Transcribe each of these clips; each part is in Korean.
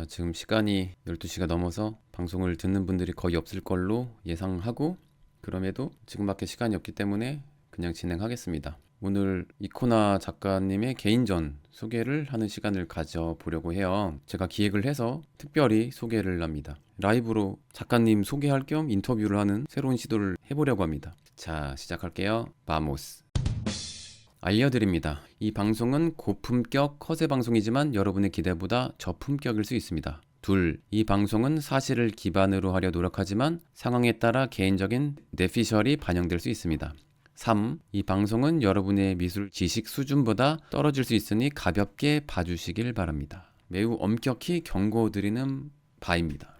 지금 시간이 12시가 넘어서 방송을 듣는 분들이 거의 없을 걸로 예상하고, 그럼에도 지금밖에 시간이 없기 때문에 그냥 진행하겠습니다. 오늘 이코나 작가님의 개인전 소개를 하는 시간을 가져보려고 해요. 제가 기획을 해서 특별히 소개를 합니다. 라이브로 작가님 소개할 겸 인터뷰를 하는 새로운 시도를 해보려고 합니다. 자, 시작할게요. 바모스. 알려드립니다. 이 방송은 고품격 허세 방송이지만 여러분의 기대보다 저품격일 수 있습니다. 둘, 이 방송은 사실을 기반으로 하려 노력하지만 상황에 따라 개인적인 뇌피셜이 반영될 수 있습니다. 3. 이 방송은 여러분의 미술 지식 수준보다 떨어질 수 있으니 가볍게 봐주시길 바랍니다. 매우 엄격히 경고드리는 바입니다.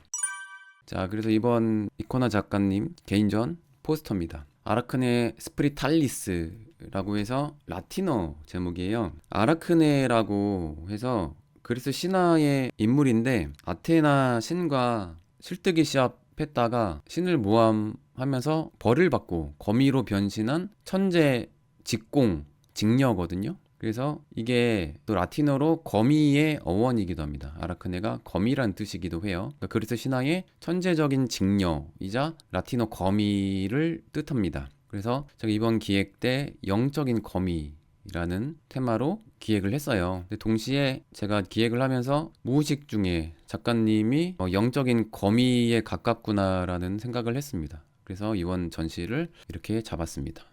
자, 그래서 이번 이코나 작가님 개인전 포스터입니다. 아라크네 스프리탈리스라고 해서 라틴어 제목이에요. 아라크네라고 해서 그리스 신화의 인물인데 아테나 신과 실뜨기 시합했다가 신을 모함하면서 벌을 받고 거미로 변신한 천재 직공, 직녀거든요. 그래서 이게 또 라틴어로 거미의 어원이기도 합니다. 아라크네가 거미란 뜻이기도 해요. 그러니까 그리스 신화의 천재적인 직녀이자 라틴어 거미를 뜻합니다. 그래서 제가 이번 기획 때 영적인 거미라는 테마로 기획을 했어요. 근데 동시에 제가 기획을 하면서 무의식 중에 작가님이 영적인 거미에 가깝구나라는 생각을 했습니다. 그래서 이번 전시를 이렇게 잡았습니다.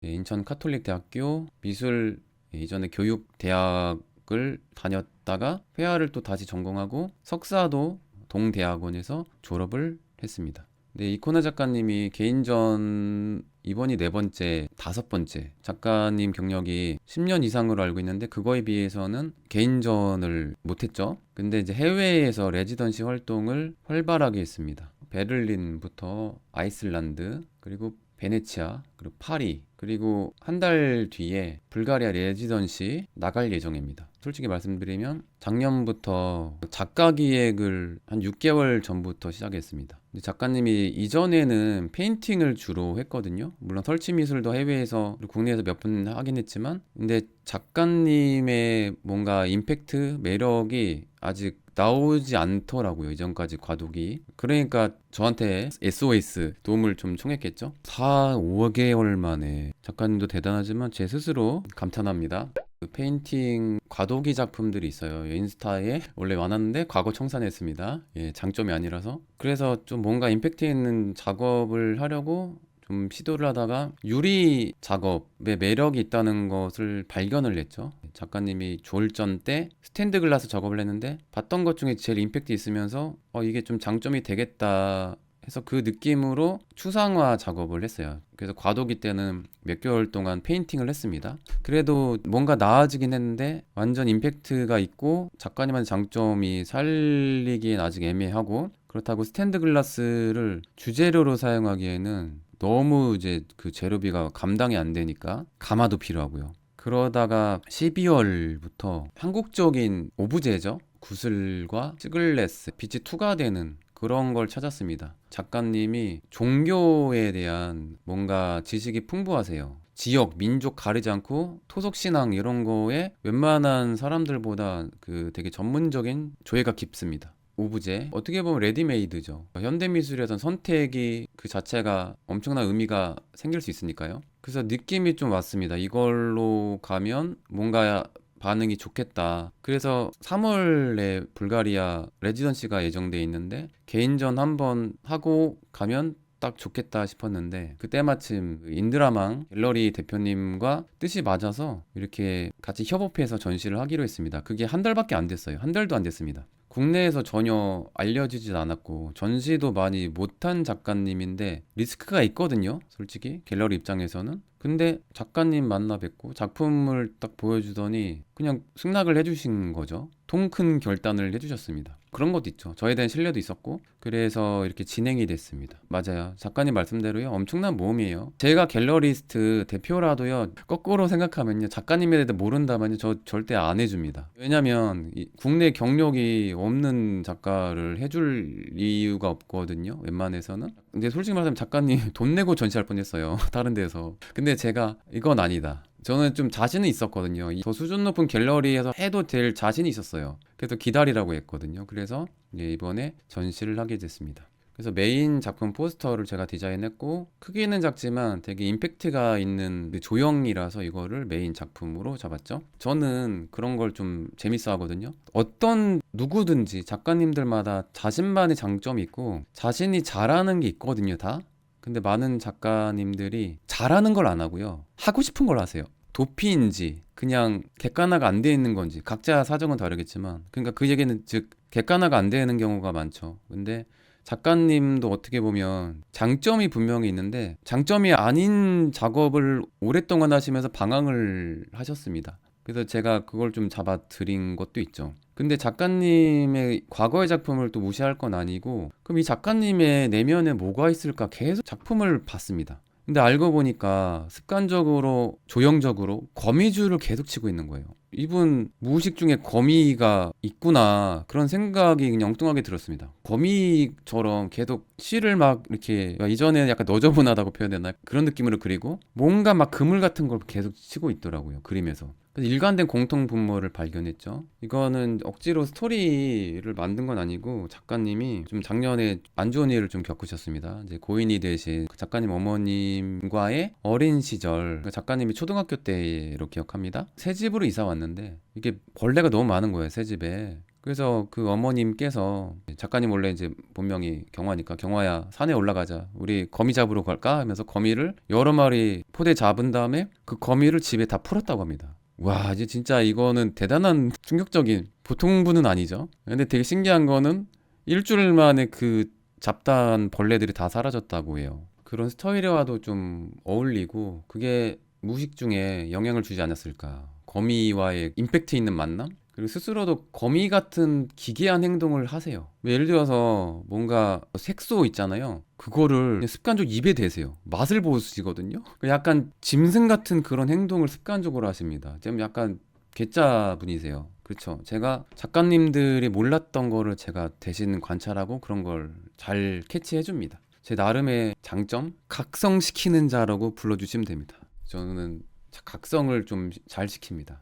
인천 카톨릭대학교 미술 이전에 교육대학을 다녔다가 회화를 또 다시 전공하고 석사도 동대학원에서 졸업을 했습니다. 네, 이코나 작가님이 개인전 이번이 4번째, 5번째 작가님 경력이 10년 이상으로 알고 있는데 그거에 비해서는 개인전을 못했죠. 근데 이제 해외에서 레지던시 활동을 활발하게 했습니다. 베를린부터 아이슬란드, 그리고 베네치아, 그리고 파리, 그리고 한 달 뒤에 불가리아 레지던시 나갈 예정입니다. 솔직히 말씀드리면 작년부터 작가 기획을 한 6개월 전부터 시작했습니다. 근데 작가님이 이전에는 페인팅을 주로 했거든요. 물론 설치 미술도 해외에서 국내에서 몇 번 하긴 했지만, 근데 작가님의 뭔가 임팩트, 매력이 아직 나오지 않더라고요. 이전까지 과도기. 그러니까 저한테 SOS 도움을 좀 청했겠죠. 4, 5개월 만에. 작가님도 대단하지만 제 스스로 감탄합니다. 그 페인팅 과도기 작품들이 있어요. 인스타에 원래 많았는데 과거 청산했습니다. 예, 장점이 아니라서. 그래서 좀 뭔가 임팩트 있는 작업을 하려고 좀 시도를 하다가 유리 작업에 매력이 있다는 것을 발견을 했죠. 작가님이 졸전 때 스탠드 글라스 작업을 했는데 봤던 것 중에 제일 임팩트 있으면서 이게 좀 장점이 되겠다 해서 그 느낌으로 추상화 작업을 했어요. 그래서 과도기 때는 몇 개월 동안 페인팅을 했습니다. 그래도 뭔가 나아지긴 했는데 완전 임팩트가 있고 작가님한테 장점이 살리기엔 아직 애매하고, 그렇다고 스탠드 글라스를 주재료로 사용하기에는 너무 이제 그 재료비가 감당이 안 되니까 가마도 필요하고요. 그러다가 12월부터 한국적인 오브제죠. 구슬과 시글레스, 빛이 투과되는 그런 걸 찾았습니다. 작가님이 종교에 대한 뭔가 지식이 풍부하세요. 지역, 민족 가리지 않고 토속신앙 이런 거에 웬만한 사람들보다 그 되게 전문적인 조예가 깊습니다. 오브제, 어떻게 보면 레디메이드죠. 현대미술에선 선택이 그 자체가 엄청난 의미가 생길 수 있으니까요. 그래서 느낌이 좀 왔습니다. 이걸로 가면 뭔가 반응이 좋겠다. 그래서 3월에 불가리아 레지던시가 예정돼 있는데 개인전 한번 하고 가면 딱 좋겠다 싶었는데, 그때 마침 인드라망 갤러리 대표님과 뜻이 맞아서 이렇게 같이 협업해서 전시를 하기로 했습니다. 그게 한 달밖에 안 됐어요. 한 달도 안 됐습니다. 국내에서 전혀 알려지진 않았고 전시도 많이 못한 작가님인데 리스크가 있거든요. 솔직히 갤러리 입장에서는. 근데 작가님 만나 뵙고 작품을 딱 보여주더니 그냥 승낙을 해주신 거죠. 통 큰 결단을 해주셨습니다. 그런 것도 있죠. 저에 대한 신뢰도 있었고, 그래서 이렇게 진행이 됐습니다. 맞아요. 작가님 말씀대로요. 엄청난 모험이에요. 제가 갤러리스트 대표라도요. 거꾸로 생각하면요. 작가님에 대해 모른다면요. 저 절대 안 해줍니다. 왜냐면 국내 경력이 없는 작가를 해줄 이유가 없거든요. 웬만해서는. 근데 솔직히 말하면 작가님 돈 내고 전시할 뻔했어요. 다른 데서. 근데 제가 이건 아니다. 저는 좀 자신은 있었거든요. 더 수준 높은 갤러리에서 해도 될 자신이 있었어요. 그래서 기다리라고 했거든요. 그래서 이번에 전시를 하게 됐습니다. 그래서 메인 작품 포스터를 제가 디자인했고, 크기는 작지만 되게 임팩트가 있는 조형이라서 이거를 메인 작품으로 잡았죠. 저는 그런 걸 좀 재밌어 하거든요. 어떤 누구든지 작가님들마다 자신만의 장점이 있고 자신이 잘하는 게 있거든요, 다. 근데 많은 작가님들이 잘하는 걸 안 하고요, 하고 싶은 걸 하세요. 도피인지 그냥 객관화가 안 돼 있는 건지 각자 사정은 다르겠지만, 그러니까 그 얘기는 즉 객관화가 안 되는 경우가 많죠. 근데 작가님도 어떻게 보면 장점이 분명히 있는데 장점이 아닌 작업을 오랫동안 하시면서 방황을 하셨습니다. 그래서 제가 그걸 좀 잡아드린 것도 있죠. 근데 작가님의 과거의 작품을 또 무시할 건 아니고, 그럼 이 작가님의 내면에 뭐가 있을까 계속 작품을 봤습니다. 근데 알고 보니까 습관적으로 조형적으로 거미줄을 계속 치고 있는 거예요. 이분 무의식 중에 거미가 있구나, 그런 생각이 그냥 엉뚱하게 들었습니다. 거미처럼 계속 실을 막 이렇게, 이전에 약간 너저분하다고 표현했나, 그런 느낌으로 그리고 뭔가 막 그물 같은 걸 계속 치고 있더라고요, 그림에서. 그래서 일관된 공통 분모를 발견했죠. 이거는 억지로 스토리를 만든 건 아니고 작가님이 좀 작년에 안 좋은 일을 좀 겪으셨습니다. 이제 고인이 되신 그 작가님 어머님과의 어린 시절, 그 작가님이 초등학교 때로 기억합니다. 새 집으로 이사 왔는데 이게 벌레가 너무 많은 거예요, 새 집에. 그래서 그 어머님께서, 작가님 원래 이제 본명이 경화니까 경화야 산에 올라가자, 우리 거미 잡으러 갈까 하면서 거미를 여러 마리 포대 잡은 다음에 그 거미를 집에 다 풀었다고 합니다. 와, 이제 진짜 이거는 대단한 충격적인, 보통 분은 아니죠. 근데 되게 신기한 거는 일주일 만에 그 잡다한 벌레들이 다 사라졌다고 해요. 그런 스토리와도 좀 어울리고 그게 무의식 중에 영향을 주지 않았을까. 거미와의 임팩트 있는 만남? 그리고 스스로도 거미 같은 기괴한 행동을 하세요. 예를 들어서 뭔가 색소 있잖아요. 그거를 그냥 습관적으로 입에 대세요. 맛을 보시거든요. 약간 짐승 같은 그런 행동을 습관적으로 하십니다. 좀 약간 괴짜 분이세요. 그렇죠. 제가 작가님들이 몰랐던 거를 제가 대신 관찰하고 그런 걸 잘 캐치해 줍니다. 제 나름의 장점? 각성시키는 자라고 불러주시면 됩니다. 저는 각성을 좀 잘 시킵니다.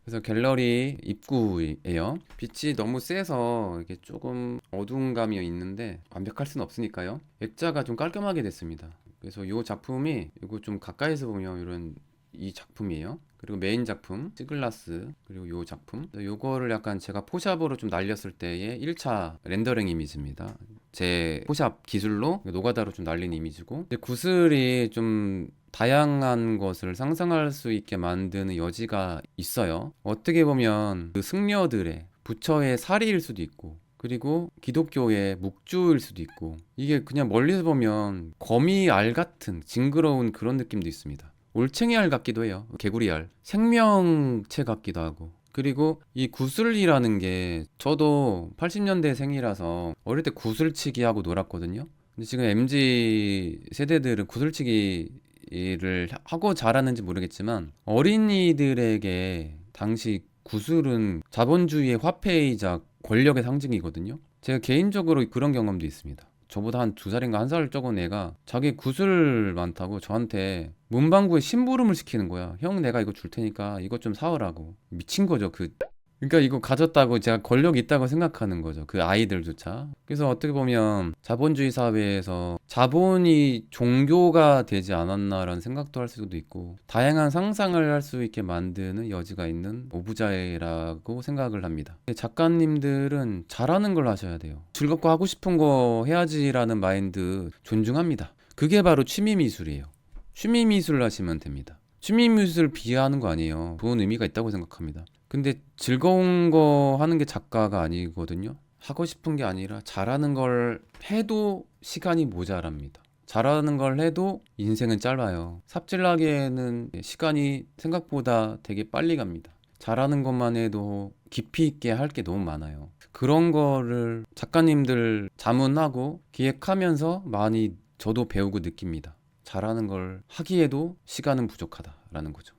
그래서 갤러리 입구예요. 빛이 너무 세서 이게 조금 어두운 감이 있는데 완벽할 수는 없으니까요. 액자가 좀 깔끔하게 됐습니다. 그래서 이 작품이, 이거 좀 가까이서 보면 이런 이 작품이에요. 그리고 메인 작품 시글라스, 그리고 이 작품, 요거를 약간 제가 포샵으로 좀 날렸을 때의 1차 렌더링 이미지입니다. 제 포샵 기술로 노가다로 좀 날린 이미지고, 근데 구슬이 좀 다양한 것을 상상할 수 있게 만드는 여지가 있어요. 어떻게 보면 그 승려들의 부처의 사리일 수도 있고, 그리고 기독교의 묵주일 수도 있고, 이게 그냥 멀리서 보면 거미 알 같은 징그러운 그런 느낌도 있습니다. 올챙이 알 같기도 해요. 개구리 알, 생명체 같기도 하고. 그리고 이 구슬이라는 게, 저도 80년대 생이라서 어릴 때 구슬치기 하고 놀았거든요. 근데 지금 MZ 세대들은 구슬치기를 하고 자라는지 모르겠지만, 어린이들에게 당시 구슬은 자본주의의 화폐이자 권력의 상징이거든요. 제가 개인적으로 그런 경험도 있습니다. 저보다 한 2살인가 1살 적은 애가 자기 구슬 많다고 저한테 문방구에 심부름을 시키는 거야. 형, 내가 이거 줄 테니까 이것 좀 사오라고. 미친 거죠. 그러니까 이거 가졌다고 제가 권력 있다고 생각하는 거죠, 그 아이들조차. 그래서 어떻게 보면 자본주의 사회에서 자본이 종교가 되지 않았나라는 생각도 할 수도 있고, 다양한 상상을 할 수 있게 만드는 여지가 있는 오브자이라고 생각을 합니다. 작가님들은 잘하는 걸 하셔야 돼요. 즐겁고 하고 싶은 거 해야지라는 마인드 존중합니다. 그게 바로 취미 미술이에요. 취미 미술을 하시면 됩니다. 취미 미술 비하하는 거 아니에요. 좋은 의미가 있다고 생각합니다. 근데 즐거운 거 하는 게 작가가 아니거든요. 하고 싶은 게 아니라 잘하는 걸 해도 시간이 모자랍니다. 잘하는 걸 해도 인생은 짧아요. 삽질하기에는 시간이 생각보다 되게 빨리 갑니다. 잘하는 것만 해도 깊이 있게 할 게 너무 많아요. 그런 거를 작가님들 자문하고 기획하면서 많이 저도 배우고 느낍니다. 잘하는 걸 하기에도 시간은 부족하다라는 거죠.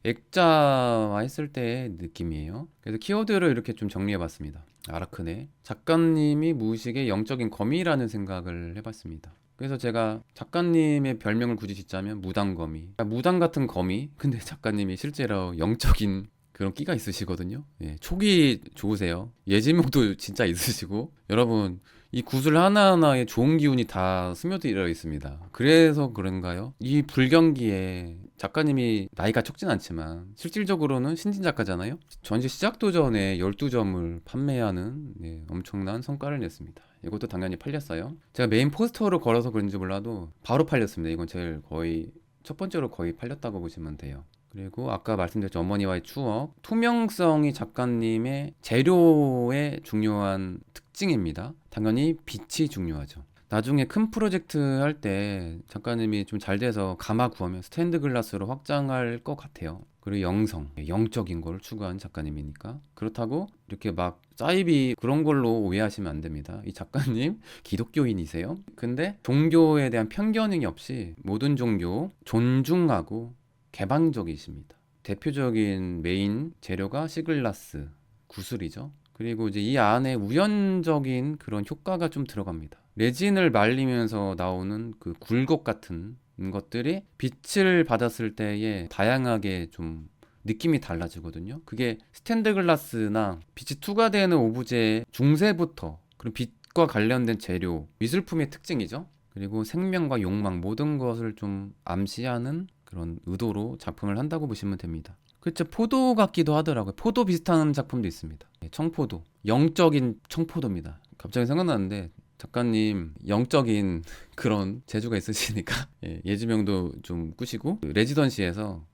액자화 했을 때의 느낌이에요. 그래서 키워드를 이렇게 좀 정리해봤습니다. 아라크네. 작가님이 무의식의 영적인 거미라는 생각을 해봤습니다. 그래서 제가 작가님의 별명을 굳이 짓자면 무당거미. 무당 같은 거미. 근데 작가님이 실제로 영적인 그런 끼가 있으시거든요. 예, 촉이 좋으세요. 예지명도 진짜 있으시고. 여러분, 이 구슬 하나하나에 좋은 기운이 다 스며들어 있습니다. 그래서 그런가요? 이 불경기에 작가님이 나이가 적진 않지만 실질적으로는 신진 작가잖아요. 전시 시작도 전에 12점을 판매하는 엄청난 성과를 냈습니다. 이것도 당연히 팔렸어요. 제가 메인 포스터로 걸어서 그런지 몰라도 바로 팔렸습니다. 이건 제일 거의 첫 번째로 거의 팔렸다고 보시면 돼요. 그리고 아까 말씀드렸죠. 어머니와의 추억. 투명성이 작가님의 재료의 중요한 특징입니다. 당연히 빛이 중요하죠. 나중에 큰 프로젝트 할 때 작가님이 좀 잘 돼서 가마 구하면 스탠드 글라스로 확장할 것 같아요. 그리고 영성, 영적인 걸 추구한 작가님이니까. 그렇다고 이렇게 막 사이비 그런 걸로 오해하시면 안 됩니다. 이 작가님 기독교인이세요. 근데 종교에 대한 편견이 없이 모든 종교 존중하고 개방적이십니다. 대표적인 메인 재료가 시글라스, 구슬이죠. 그리고 이제 이 안에 우연적인 그런 효과가 좀 들어갑니다. 레진을 말리면서 나오는 그 굴곡 같은 것들이 빛을 받았을 때에 다양하게 좀 느낌이 달라지거든요. 그게 스탠드 글라스나 빛이 투과되는 오브제 중세부터 그런 빛과 관련된 재료, 미술품의 특징이죠. 그리고 생명과 욕망 모든 것을 좀 암시하는 그런 의도로 작품을 한다고 보시면 됩니다. 그렇죠. 포도 같기도 하더라고요. 포도 비슷한 작품도 있습니다. 청포도, 영적인 청포도입니다. 갑자기 생각나는데 작가님 영적인 그런 재주가 있으시니까 예지명도 좀 꾸시고 레지던시에서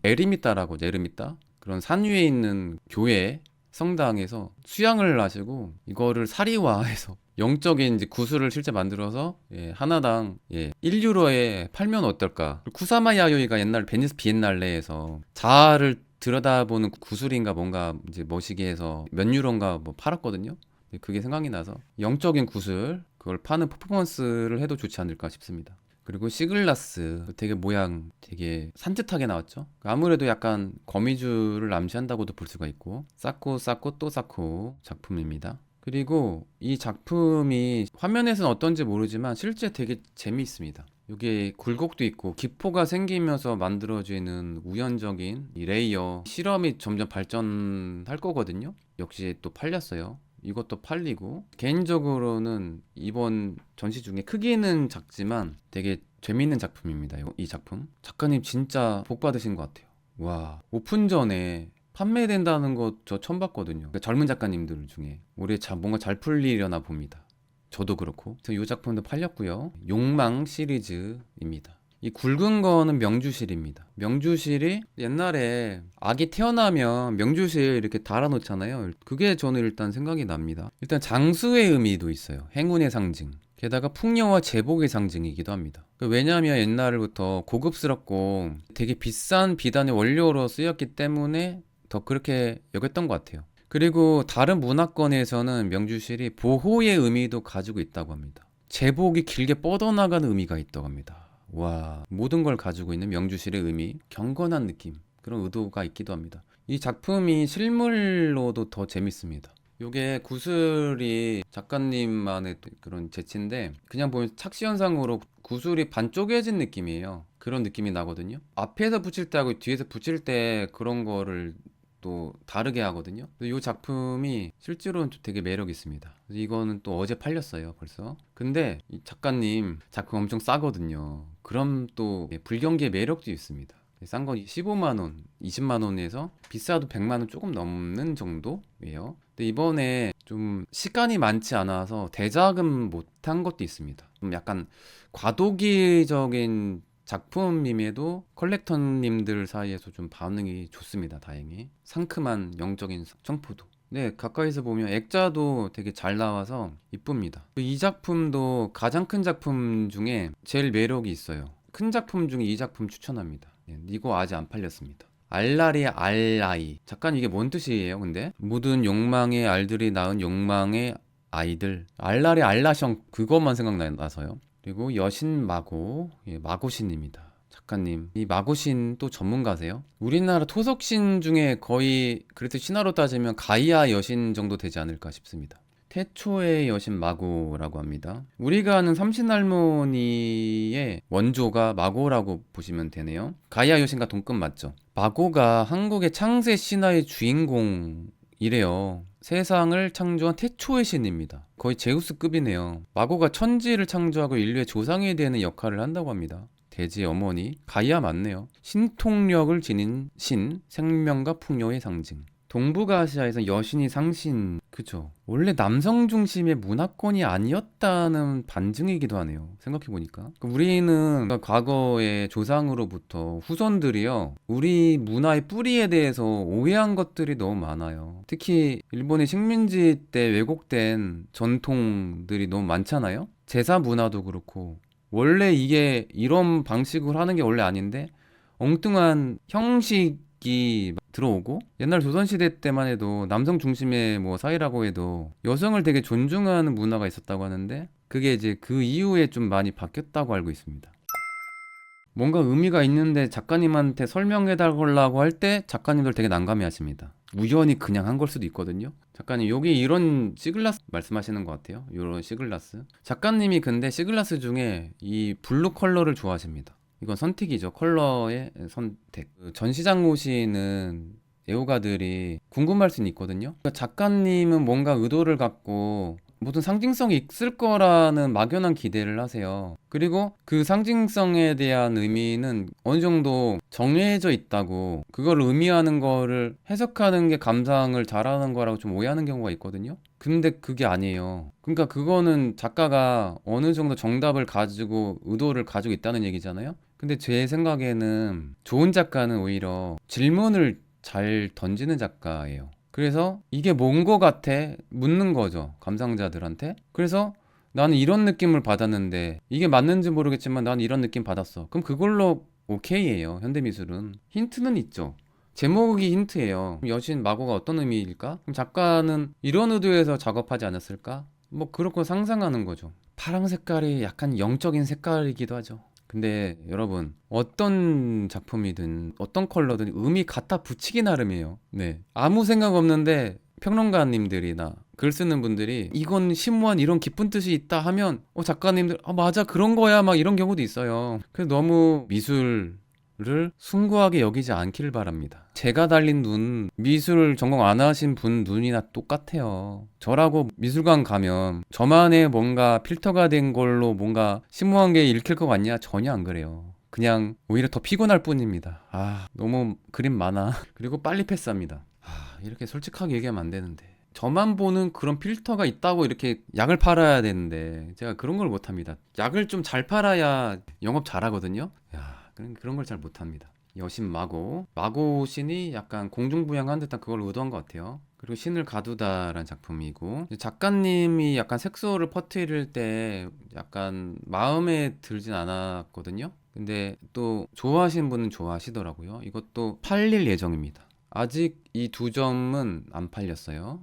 에르미따라고 에르미따 그런 산 위에 있는 교회 성당에서 수양을 하시고 이거를 사리화해서 영적인 이제 구슬을 실제 만들어서 하나당 1유로에 팔면 어떨까. 쿠사마 야요이가 옛날 베니스 비엔날레에서 자아를 들여다보는 구슬인가 뭔가 이제 머시기해서 몇 유로인가 뭐 팔았거든요. 그게 생각이 나서 영적인 구슬 그걸 파는 퍼포먼스를 해도 좋지 않을까 싶습니다. 그리고 시글라스 되게 모양 되게 산뜻하게 나왔죠. 아무래도 약간 거미줄을 암시한다고도 볼 수가 있고 쌓고 쌓고 또 쌓고 작품입니다. 그리고 이 작품이 화면에서는 어떤지 모르지만 실제 되게 재미있습니다. 여기에 굴곡도 있고 기포가 생기면서 만들어지는 우연적인 이 레이어 실험이 점점 발전할 거거든요. 역시 또 팔렸어요. 이것도 팔리고 개인적으로는 이번 전시 중에 크기는 작지만 되게 재밌는 작품입니다. 이 작품 작가님 진짜 복 받으신 것 같아요. 와, 오픈 전에 판매된다는 거 저 처음 봤거든요. 그러니까 젊은 작가님들 중에 올해 뭔가 잘 풀리려나 봅니다. 저도 그렇고. 그래서 이 작품도 팔렸고요. 욕망 시리즈입니다. 이 굵은 거는 명주실입니다. 명주실이 옛날에 아기 태어나면 명주실 이렇게 달아놓잖아요. 그게 저는 일단 생각이 납니다. 일단 장수의 의미도 있어요. 행운의 상징. 게다가 풍요와 제복의 상징이기도 합니다. 왜냐하면 옛날부터 고급스럽고 되게 비싼 비단의 원료로 쓰였기 때문에 더 그렇게 여겼던 것 같아요. 그리고 다른 문화권에서는 명주실이 보호의 의미도 가지고 있다고 합니다. 제복이 길게 뻗어나가는 의미가 있다고 합니다. 와, 모든 걸 가지고 있는 명주실의 의미, 경건한 느낌, 그런 의도가 있기도 합니다. 이 작품이 실물로도 더 재밌습니다. 요게 구슬이 작가님만의 그런 재치인데 그냥 보면 착시 현상으로 구슬이 반 쪼개진 느낌이에요. 그런 느낌이 나거든요. 앞에서 붙일 때하고 뒤에서 붙일 때 그런 거를 또 다르게 하거든요. 이 작품이 실제로는 되게 매력 있습니다. 이거는 또 어제 팔렸어요, 벌써. 근데 이 작가님 작품 엄청 싸거든요. 그럼 또 불경기의 매력도 있습니다. 싼 건 15만 원, 20만 원에서 비싸도 100만 원 조금 넘는 정도예요. 근데 이번에 좀 시간이 많지 않아서 대작은 못한 것도 있습니다. 좀 약간 과도기적인 작품임에도 컬렉터님들 사이에서 좀 반응이 좋습니다. 다행히 상큼한 영적인 청포도. 네, 가까이서 보면 액자도 되게 잘 나와서 이쁩니다. 이 작품도 가장 큰 작품 중에 제일 매력이 있어요. 큰 작품 중에 이 작품 추천합니다. 네, 이거 아직 안 팔렸습니다. 알라리 알아이. 잠깐 이게 뭔 뜻이에요? 근데 모든 욕망의 알들이 낳은 욕망의 아이들. 알라리 알라셩 그것만 생각나서요. 그리고 여신 마고, 마고신입니다. 작가님, 이 마고신 또 전문가세요? 우리나라 토속신 중에 거의 그래도 신화로 따지면 가이아 여신 정도 되지 않을까 싶습니다. 태초의 여신 마고라고 합니다. 우리가 아는 삼신할머니의 원조가 마고라고 보시면 되네요. 가이아 여신과 동급 맞죠? 마고가 한국의 창세 신화의 주인공이래요. 세상을 창조한 태초의 신입니다. 거의 제우스급이네요. 마고가 천지를 창조하고 인류의 조상이 되는 역할을 한다고 합니다. 대지의 어머니, 가이아 맞네요. 신통력을 지닌 신, 생명과 풍요의 상징. 동북아시아에서 여신이 상신, 그죠? 원래 남성 중심의 문화권이 아니었다는 반증이기도 하네요. 생각해보니까. 우리는 과거의 조상으로부터 후손들이요, 우리 문화의 뿌리에 대해서 오해한 것들이 너무 많아요. 특히 일본의 식민지 때 왜곡된 전통들이 너무 많잖아요? 제사 문화도 그렇고, 원래 이게 이런 방식으로 하는 게 원래 아닌데, 엉뚱한 형식이 들어오고, 옛날 조선시대 때만 해도 남성 중심의 뭐 사회라고 해도 여성을 되게 존중하는 문화가 있었다고 하는데, 그게 이제 그 이후에 좀 많이 바뀌었다고 알고 있습니다. 뭔가 의미가 있는데 작가님한테 설명해 달라고 할 때 작가님들 되게 난감해 하십니다. 우연히 그냥 한 걸 수도 있거든요. 작가님, 여기 이런 시글라스 말씀하시는 것 같아요. 이런 시글라스. 작가님이 근데 시글라스 중에 이 블루 컬러를 좋아하십니다. 이건 선택이죠. 컬러의 선택. 전시장 오시는 애호가들이 궁금할 수는 있거든요. 그러니까 작가님은 뭔가 의도를 갖고 모든 상징성이 있을 거라는 막연한 기대를 하세요. 그리고 그 상징성에 대한 의미는 어느 정도 정해져 있다고, 그걸 의미하는 거를 해석하는 게 감상을 잘하는 거라고 좀 오해하는 경우가 있거든요. 근데 그게 아니에요. 그러니까 그거는 작가가 어느 정도 정답을 가지고 의도를 가지고 있다는 얘기잖아요. 근데 제 생각에는 좋은 작가는 오히려 질문을 잘 던지는 작가예요. 그래서 이게 뭔 거 같아? 묻는 거죠, 감상자들한테. 그래서 나는 이런 느낌을 받았는데 이게 맞는지 모르겠지만 난 이런 느낌 받았어. 그럼 그걸로 오케이예요. 현대미술은 힌트는 있죠. 제목이 힌트예요. 여신 마고가 어떤 의미일까? 그럼 작가는 이런 의도에서 작업하지 않았을까? 뭐 그렇게 상상하는 거죠. 파랑 색깔이 약간 영적인 색깔이기도 하죠. 근데 여러분, 어떤 작품이든 어떤 컬러든 의미 갖다 붙이기 나름이에요. 네, 아무 생각 없는데 평론가님들이나 글 쓰는 분들이 이건 심오한 이런 깊은 뜻이 있다 하면 작가님들 맞아 그런 거야 막 이런 경우도 있어요. 그래서 너무 미술을 숭고하게 여기지 않기를 바랍니다. 제가 달린 눈, 미술 전공 안 하신 분 눈이나 똑같아요. 저라고 미술관 가면 저만의 뭔가 필터가 된 걸로 뭔가 심오한 게 읽힐 것 같냐? 전혀 안 그래요. 그냥 오히려 더 피곤할 뿐입니다. 너무 그림 많아. 그리고 빨리 패스합니다. 이렇게 솔직하게 얘기하면 안 되는데, 저만 보는 그런 필터가 있다고 이렇게 약을 팔아야 되는데 제가 그런 걸 못합니다. 약을 좀 잘 팔아야 영업 잘하거든요. 그런 걸 잘 못합니다. 여신 마고 신이 약간 공중부양한 듯한 그걸 의도한 것 같아요. 그리고 신을 가두다라는 작품이고, 작가님이 약간 색소를 퍼뜨릴 때 약간 마음에 들진 않았거든요. 근데 또 좋아하시는 분은 좋아하시더라고요. 이것도 팔릴 예정입니다. 아직 이 두 점은 안 팔렸어요.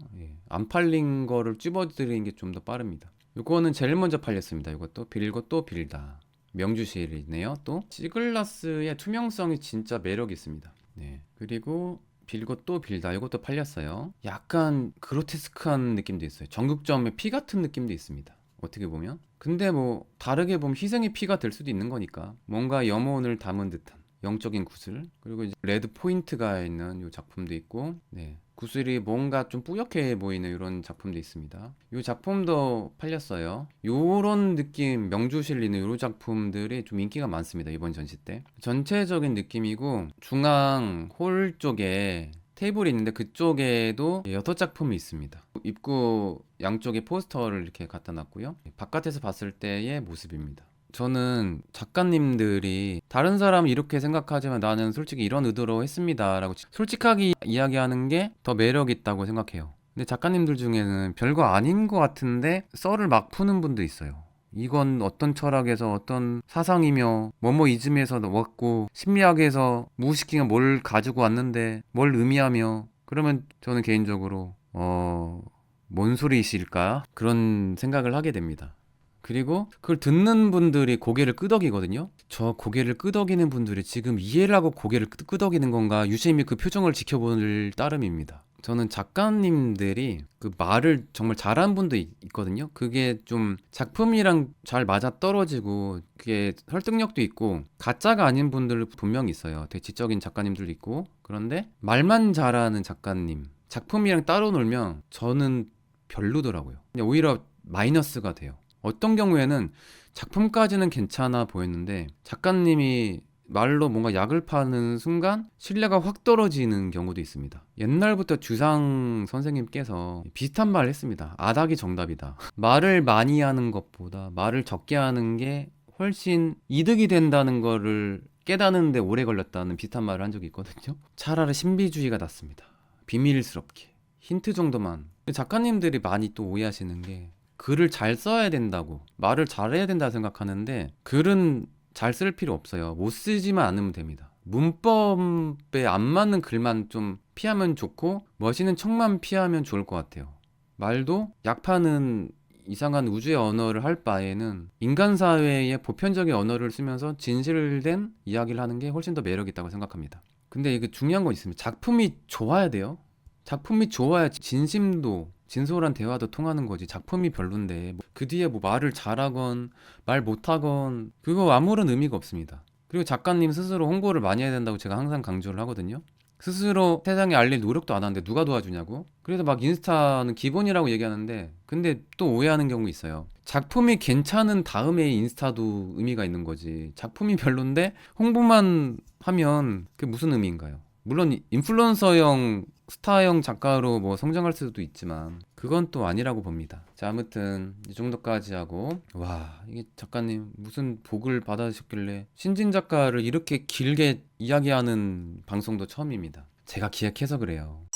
안 팔린 거를 찝어드리는 게 좀 더 빠릅니다. 이거는 제일 먼저 팔렸습니다. 이것도 빌고 또 빌다. 명주실이네요. 또 시글라스의 투명성이 진짜 매력 있습니다. 네. 그리고 빌고 또 빌다, 이것도 팔렸어요. 약간 그로테스크한 느낌도 있어요. 전국점의 피 같은 느낌도 있습니다, 어떻게 보면. 근데 뭐 다르게 보면 희생의 피가 될 수도 있는 거니까, 뭔가 염원을 담은 듯한 영적인 구슬. 그리고 이제 레드 포인트가 있는 이 작품도 있고, 네, 구슬이 뭔가 좀 뿌옇게 보이는 이런 작품도 있습니다. 이 작품도 팔렸어요. 요런 느낌, 명주실리는 이런 작품들이 좀 인기가 많습니다, 이번 전시 때. 전체적인 느낌이고, 중앙 홀 쪽에 테이블이 있는데 그쪽에도 6작품이 있습니다. 입구 양쪽에 포스터를 이렇게 갖다 놨고요. 바깥에서 봤을 때의 모습입니다. 저는 작가님들이 다른 사람은 이렇게 생각하지만 나는 솔직히 이런 의도로 했습니다 라고 솔직하게 이야기하는 게 더 매력 있다고 생각해요. 근데 작가님들 중에는 별거 아닌 것 같은데 썰을 막 푸는 분도 있어요. 이건 어떤 철학에서 어떤 사상이며 뭐뭐이즘에서 왔고, 심리학에서 무의식기가 뭘 가지고 왔는데 뭘 의미하며, 그러면 저는 개인적으로 뭔 소리이실까? 그런 생각을 하게 됩니다. 그리고 그걸 듣는 분들이 고개를 끄덕이거든요. 저 고개를 끄덕이는 분들이 지금 이해를 하고 고개를 끄덕이는 건가 유심히 그 표정을 지켜볼 따름입니다. 저는 작가님들이 그 말을 정말 잘하는 분도 있거든요. 그게 좀 작품이랑 잘 맞아 떨어지고 그게 설득력도 있고 가짜가 아닌 분들 분명히 있어요. 되게 지적인 작가님들도 있고. 그런데 말만 잘하는 작가님, 작품이랑 따로 놀면 저는 별로더라고요. 그냥 오히려 마이너스가 돼요. 어떤 경우에는 작품까지는 괜찮아 보였는데 작가님이 말로 뭔가 약을 파는 순간 신뢰가 확 떨어지는 경우도 있습니다. 옛날부터 주상 선생님께서 비슷한 말을 했습니다. 아닥이 정답이다. 말을 많이 하는 것보다 말을 적게 하는 게 훨씬 이득이 된다는 거를 깨닫는데 오래 걸렸다는 비슷한 말을 한 적이 있거든요. 차라리 신비주의가 낫습니다. 비밀스럽게 힌트 정도만. 작가님들이 많이 또 오해하시는 게 글을 잘 써야 된다고 말을 잘해야 된다 생각하는데 글은 잘 쓸 필요 없어요. 못 쓰지만 않으면 됩니다. 문법에 안 맞는 글만 좀 피하면 좋고 멋있는 척만 피하면 좋을 것 같아요. 말도 약파는 이상한 우주의 언어를 할 바에는 인간 사회의 보편적인 언어를 쓰면서 진실된 이야기를 하는 게 훨씬 더 매력 있다고 생각합니다. 근데 이게 중요한 건 있습니다. 작품이 좋아야 돼요. 작품이 좋아야 진심도 진솔한 대화도 통하는 거지. 작품이 별론데 그 뒤에 뭐 말을 잘하건 말 못하건 그거 아무런 의미가 없습니다. 그리고 작가님 스스로 홍보를 많이 해야 된다고 제가 항상 강조를 하거든요. 스스로 세상에 알릴 노력도 안 하는데 누가 도와주냐고. 그래서 막 인스타는 기본이라고 얘기하는데 근데 또 오해하는 경우 있어요. 작품이 괜찮은 다음에 인스타도 의미가 있는 거지. 작품이 별론데 홍보만 하면 그게 무슨 의미인가요? 물론 인플루언서형 스타형 작가로 뭐 성장할 수도 있지만 그건 또 아니라고 봅니다. 자, 아무튼 이 정도까지 하고 와, 이게 작가님 무슨 복을 받으셨길래 신진 작가를 이렇게 길게 이야기하는 방송도 처음입니다. 제가 기획해서 그래요.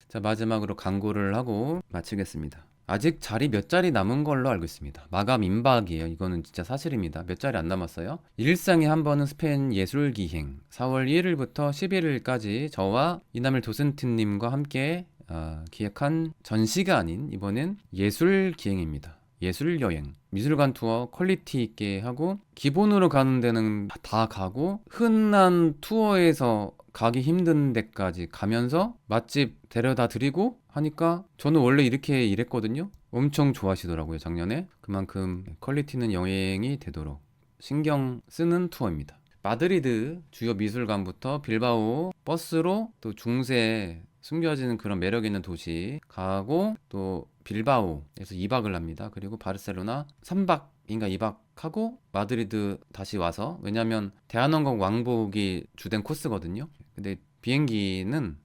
자, 마지막으로 광고를 하고 마치겠습니다. 아직 자리 몇 자리 남은 걸로 알고 있습니다. 마감 임박이에요. 이거는 진짜 사실입니다. 몇 자리 안 남았어요. 일상에 한 번은 스페인 예술기행 4월 1일부터 11일까지 저와 이남일 도슨트님과 함께 기획한 전시가 아닌 이번엔 예술기행입니다. 예술여행, 미술관 투어 퀄리티 있게 하고 기본으로 가는 데는 다 가고 흔한 투어에서 가기 힘든 데까지 가면서 맛집 데려다 드리고 하니까 저는 원래 이렇게 일했거든요. 엄청 좋아하시더라고요, 작년에. 그만큼 퀄리티는 여행이 되도록 신경 쓰는 투어입니다. 마드리드 주요 미술관부터 빌바오 버스로 또 중세 숨겨지는 그런 매력 있는 도시 가고 또 빌바오에서 2박을 합니다. 그리고 바르셀로나 3박인가 2박하고 마드리드 다시 와서 왜냐면 대한항공 왕복이 주된 코스거든요. 근데 비행기는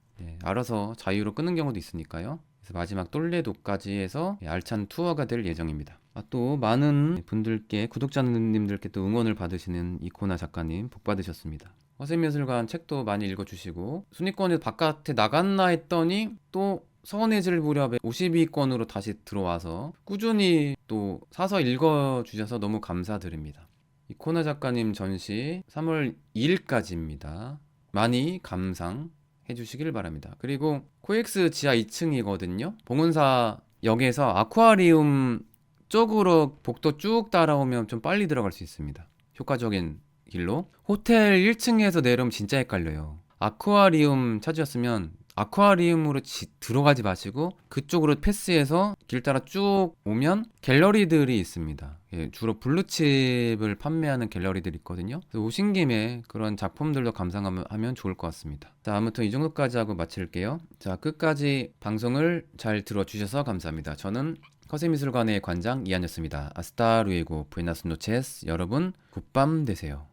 알아서 자유로 끊는 경우도 있으니까요. 그래서 마지막 똘레도까지 해서 알찬 투어가 될 예정입니다. 또 많은 분들께 구독자님들께 또 응원을 받으시는 이코나 작가님 복 받으셨습니다. 허세미술관 책도 많이 읽어주시고 순위권에서 바깥에 나갔나 했더니 또 서운해질 무렵에 52권으로 다시 들어와서 꾸준히 또 사서 읽어주셔서 너무 감사드립니다. 이코나 작가님 전시 3월 2일까지입니다. 많이 감상해 주시길 바랍니다. 그리고 코엑스 지하 2층이거든요. 봉은사 역에서 아쿠아리움 쪽으로 복도 쭉 따라오면 좀 빨리 들어갈 수 있습니다. 효과적인 길로. 호텔 1층에서 내려오면 진짜 헷갈려요. 아쿠아리움 찾으셨으면 아쿠아리움으로 들어가지 마시고 그쪽으로 패스해서 길 따라 쭉 오면 갤러리들이 있습니다. 주로 블루칩을 판매하는 갤러리들이 있거든요. 그래서 오신 김에 그런 작품들도 감상하면 좋을 것 같습니다. 자, 아무튼 이 정도까지 하고 마칠게요. 자, 끝까지 방송을 잘 들어주셔서 감사합니다. 저는 허세미술관의 관장 이한이었습니다. 아스타 루에고 부에나스 노체스. 여러분 굿밤 되세요.